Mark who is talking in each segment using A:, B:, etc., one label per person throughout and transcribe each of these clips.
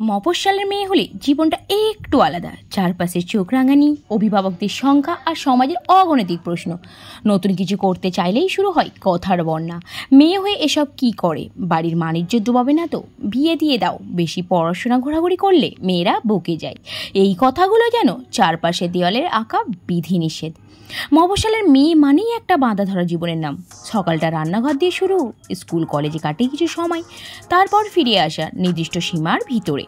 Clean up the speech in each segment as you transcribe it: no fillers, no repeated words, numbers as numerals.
A: মফস্বলের মেয়ে হলে জীবনটা একটু আলাদা। চারপাশের চোখ রাঙানি, অভিভাবকদের সংখ্যা আর সমাজের অগণিত প্রশ্ন। নতুন কিছু করতে চাইলেই শুরু হয় কথার বন্যা। মেয়ে হয়ে এসব কি করে? বাড়ির মানিজ্য ডুবাবে না তো? বিয়ে দিয়ে দাও, বেশি পড়াশোনা ঘোরাঘুরি করলে মেয়েরা বকে যায়। এই কথাগুলো যেন চারপাশে দেওয়ালের আঁকা বিধিনিষেধ। মফস্বলের মেয়ে মানেই একটা বাঁধা ধরা জীবনের নাম। সকালটা রান্নাঘর দিয়ে শুরু, স্কুল কলেজে কাটে কিছু সময়, তারপর ফিরে আসা নির্দিষ্ট সীমার ভিতরে।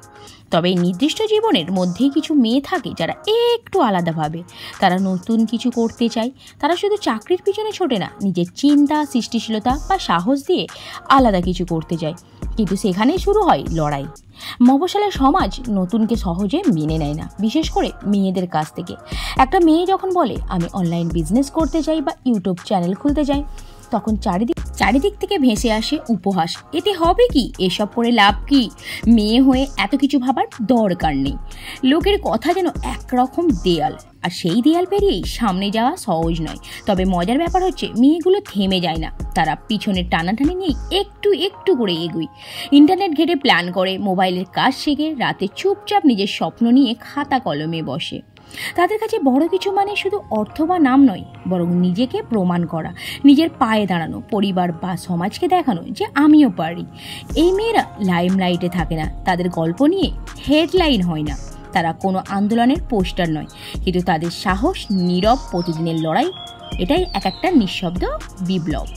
A: তবে এই নির্দিষ্ট জীবনের মধ্যেই কিছু মেয়ে থাকে যারা একটু আলাদাভাবে। তারা নতুন কিছু করতে চায়। তারা শুধু চাকরির পিছনে ছোটে না, নিজের চিন্তা, সৃষ্টিশীলতা বা সাহস দিয়ে আলাদা কিছু করতে চায়। কিন্তু সেখানেই শুরু হয় লড়াই। মফস্বলের সমাজ নতুনকে সহজে মেনে নেয় না, বিশেষ করে মেয়েদের কাছ থেকে। একটা মেয়ে যখন বলে আমি অনলাইন বিজনেস করতে চাই বা ইউটিউব চ্যানেল খুলতে চাই, তখন চারিদিক থেকে ভেসে আসে উপহাস। এতে হবে কি? এসব করে লাভ কি? মেয়ে হয়ে এত কিছু ভাবার দরকার নেই। লোকের কথা যেন একরকম দেয়াল, আর সেই দেয়াল পেরিয়েই সামনে যাওয়া সহজ নয়। তবে মজার ব্যাপার হচ্ছে মেয়েগুলো থেমে যায় না। তারা পিছনের টানাটানি নিয়ে একটু একটু করে এগোয়। ইন্টারনেট ঘেটে প্ল্যান করে, মোবাইলের কাজ শেখে, রাতে চুপচাপ নিজের স্বপ্ন নিয়ে খাতা কলমে বসে। তাদের কাছে বড় কিছু মানে শুধু অর্থ বা নাম নয়, বরং নিজেকে প্রমাণ করা, নিজের পায়ে দাঁড়ানো, পরিবার বা সমাজকে দেখানো যে আমিও পারি। এই মেয়েরা লাইমলাইটে থাকে না, তাদের গল্প নিয়ে হেডলাইন হয় না, তারা কোনো আন্দোলনের পোস্টার নয়, কিন্তু তাদের সাহস, নীরব প্রতিদিনের লড়াই, এটাই এক একটা নিঃশব্দ বিপ্লব।